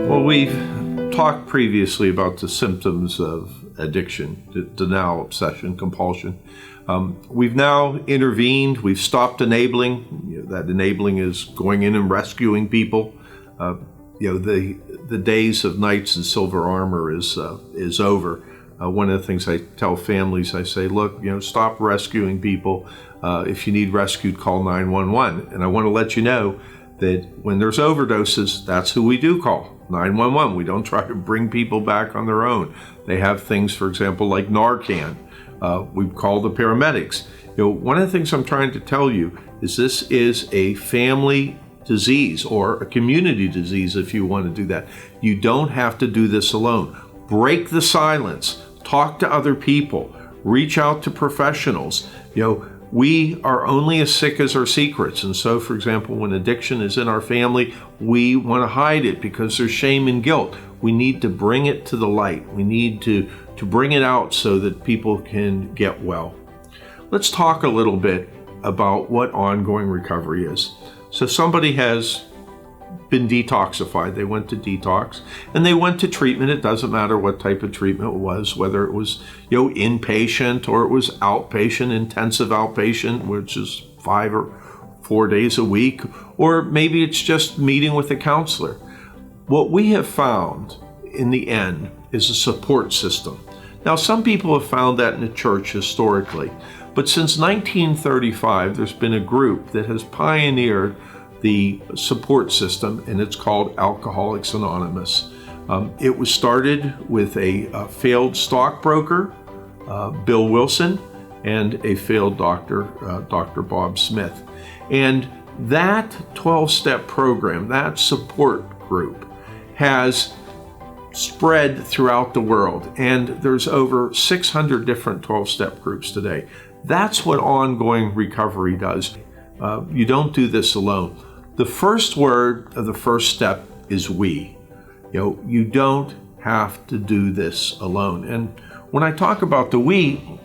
Well, we've talked previously about the symptoms of addiction, denial, obsession, compulsion. We've now intervened. We've stopped enabling. That enabling is going in and rescuing people. The days of knights in silver armor is over. One of the things I tell families, I say, look, stop rescuing people. If you need rescued, call 911. And I want to let you know that when there's overdoses, that's who we do call, 911. We don't try to bring people back on their own. They have things, for example, like Narcan. We call the paramedics. One of the things I'm trying to tell you is this is a family disease or a community disease if you want to do that. You don't have to do this alone. Break the silence. Talk to other people. Reach out to professionals. We are only as sick as our secrets. And so, for example, when addiction is in our family, we want to hide it because there's shame and guilt. We need to bring it to the light. We need to bring it out so that people can get well. Let's talk a little bit about what ongoing recovery is. So somebody has been detoxified. They went to detox and they went to treatment. It doesn't matter what type of treatment it was, whether it was inpatient or it was outpatient, intensive outpatient, which is 5 or 4 days a week, or maybe it's just meeting with a counselor. What we have found in the end is a support system. Now, some people have found that in the church historically, but since 1935, there's been a group that has pioneered the support system, and it's called Alcoholics Anonymous. It was started with a failed stockbroker, Bill Wilson, and a failed doctor, Dr. Bob Smith. And that 12-step program, that support group, has spread throughout the world, and there's over 600 different 12-step groups today. That's what ongoing recovery does. You don't do this alone. The first word of the first step is we. You don't have to do this alone. And when I talk about the we,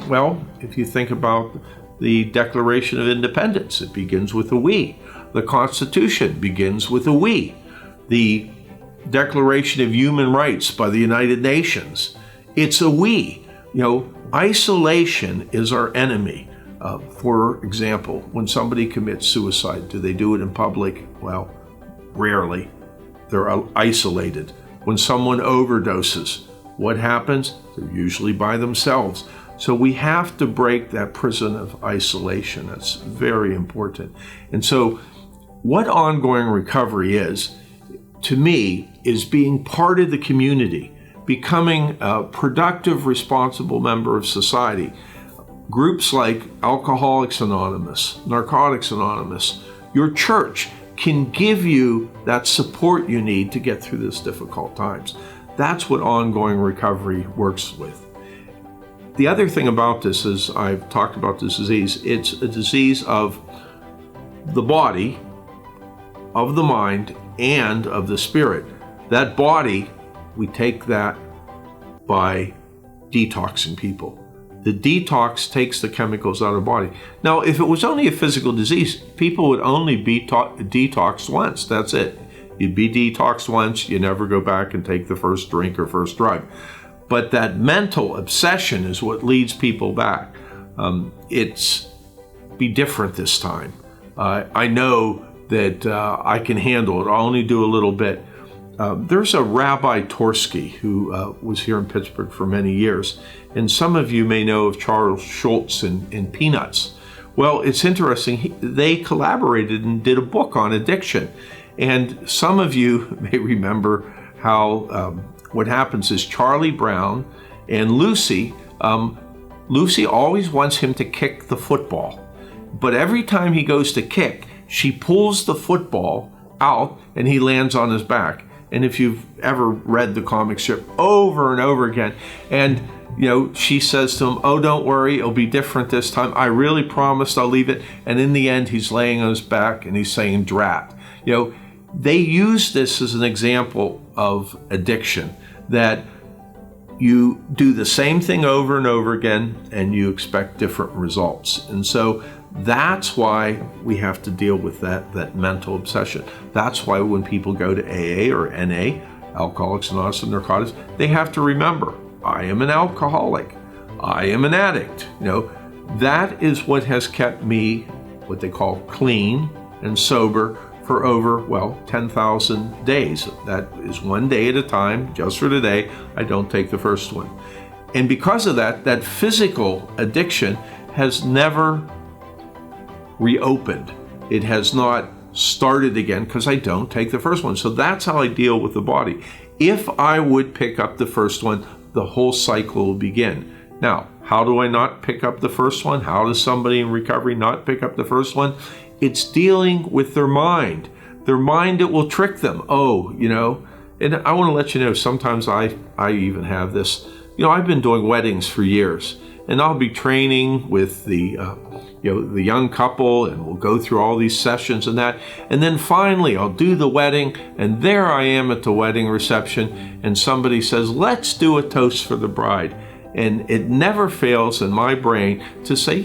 well, if you think about the Declaration of Independence, it begins with a we. The Constitution begins with a we. The Declaration of Human Rights by the United Nations, it's a we. Isolation is our enemy. For example, when somebody commits suicide, do they do it in public? Well, rarely. They're isolated. When someone overdoses, what happens? They're usually by themselves. So we have to break that prison of isolation. That's very important. And so what ongoing recovery is, to me, is being part of the community, becoming a productive, responsible member of society. Groups like Alcoholics Anonymous, Narcotics Anonymous, your church can give you that support you need to get through this difficult times. That's what ongoing recovery works with. The other thing about this is, I've talked about this disease, it's a disease of the body, of the mind, and of the spirit. That body, we take that by detoxing people. The detox takes the chemicals out of the body. Now, if it was only a physical disease, people would only be detoxed once. That's it. You'd be detoxed once, you never go back and take the first drink or first drug. But that mental obsession is what leads people back. It's be different this time. I know that I can handle it. I'll only do a little bit. There's a Rabbi Torsky who was here in Pittsburgh for many years, and some of you may know of Charles Schultz in Peanuts. Well, it's interesting. They collaborated and did a book on addiction, and some of you may remember how what happens is Charlie Brown and Lucy always wants him to kick the football, but every time he goes to kick, she pulls the football out and he lands on his back. And if you've ever read the comic strip over and over again, and she says to him, oh, don't worry, it'll be different this time. I really promised I'll leave it. And in the end, he's laying on his back and he's saying, drat. They use this as an example of addiction, that you do the same thing over and over again and you expect different results. And so That's why we have to deal with that mental obsession. That's why when people go to AA or NA, Alcoholics Anonymous and Narcotics, they have to remember, I am an alcoholic. I am an addict. That is what has kept me, what they call clean and sober, for over, 10,000 days. That is one day at a time. Just for today, I don't take the first one. And because of that physical addiction has never reopened. It has not started again because I don't take the first one. So that's how I deal with the body. If I would pick up the first one, the whole cycle will begin. Now, how do I not pick up the first one? How does somebody in recovery not pick up the first one? It's dealing with their mind. Their mind, it will trick them. And I want to let you know, sometimes I even have this. I've been doing weddings for years, and I'll be training with the young couple, and we'll go through all these sessions and that. And then finally, I'll do the wedding, and there I am at the wedding reception, and somebody says, let's do a toast for the bride. And it never fails in my brain to say,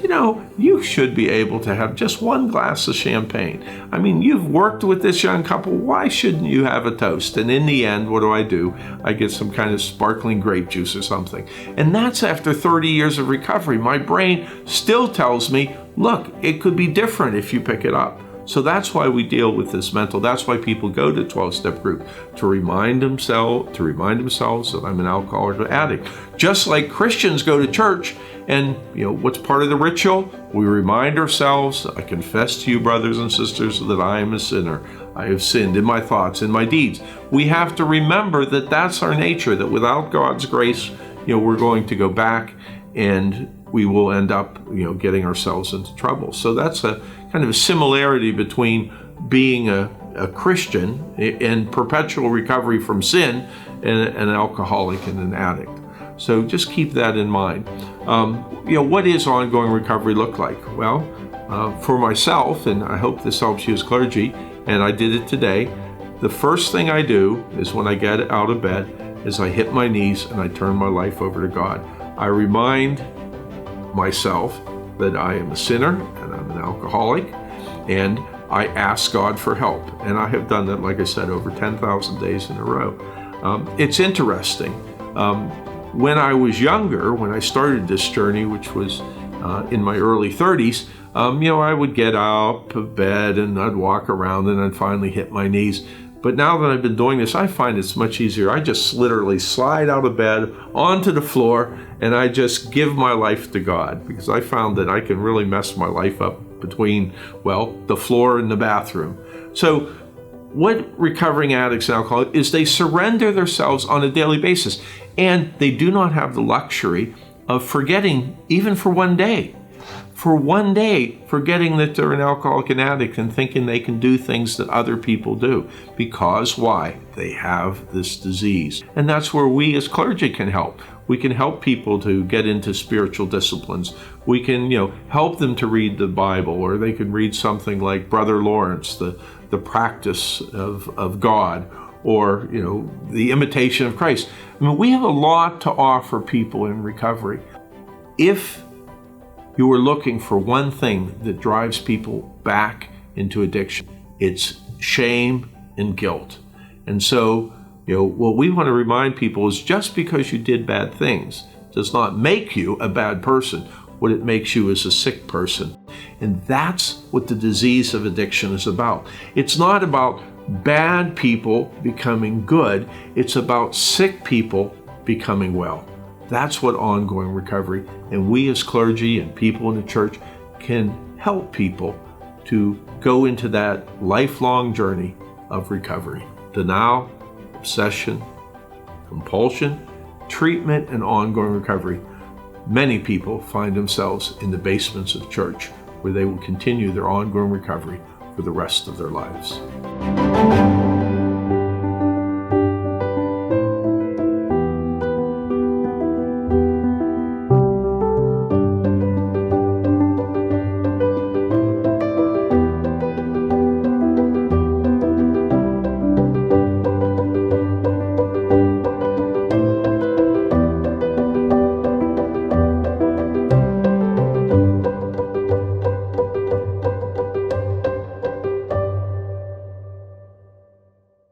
you should be able to have just one glass of champagne. I mean, you've worked with this young couple. Why shouldn't you have a toast? And in the end, what do? I get some kind of sparkling grape juice or something. And that's after 30 years of recovery. My brain still tells me, look, it could be different if you pick it up. So that's why we deal with this mental. That's why people go to 12-step group, to remind themselves that I'm an alcoholic or addict. Just like Christians go to church, and what's part of the ritual? We remind ourselves, I confess to you, brothers and sisters, that I am a sinner. I have sinned in my thoughts, in my deeds. We have to remember that that's our nature, that without God's grace, we're going to go back and we will end up, getting ourselves into trouble. So that's a kind of a similarity between being a Christian in perpetual recovery from sin and an alcoholic and an addict. So just keep that in mind. What is ongoing recovery look like? Well, for myself, and I hope this helps you as clergy, and I did it today, the first thing I do is when I get out of bed is I hit my knees and I turn my life over to God. I remind myself that I am a sinner and I'm an alcoholic, and I ask God for help. And I have done that, like I said, over 10,000 days in a row. It's interesting. When I was younger, when I started this journey, which was in my early 30s, I would get up of bed and I'd walk around and I'd finally hit my knees. But now that I've been doing this, I find it's much easier. I just literally slide out of bed onto the floor and I just give my life to God, because I found that I can really mess my life up between, the floor and the bathroom. So what recovering addicts and alcoholics is, they surrender themselves on a daily basis, and they do not have the luxury of forgetting even for one day. For one day, forgetting that they're an alcoholic and addict and thinking they can do things that other people do. Because why? They have this disease. And that's where we as clergy can help. We can help people to get into spiritual disciplines. We can, help them to read the Bible, or they can read something like Brother Lawrence, the practice of God, or, the imitation of Christ. I mean, we have a lot to offer people in recovery. If you are looking for one thing that drives people back into addiction, it's shame and guilt. And so, what we want to remind people is, just because you did bad things does not make you a bad person. What it makes you is a sick person. And that's what the disease of addiction is about. It's not about bad people becoming good. It's about sick people becoming well. That's what ongoing recovery, and we as clergy and people in the church can help people to go into that lifelong journey of recovery. Denial, obsession, compulsion, treatment, and ongoing recovery. Many people find themselves in the basements of church, where they will continue their ongoing recovery for the rest of their lives.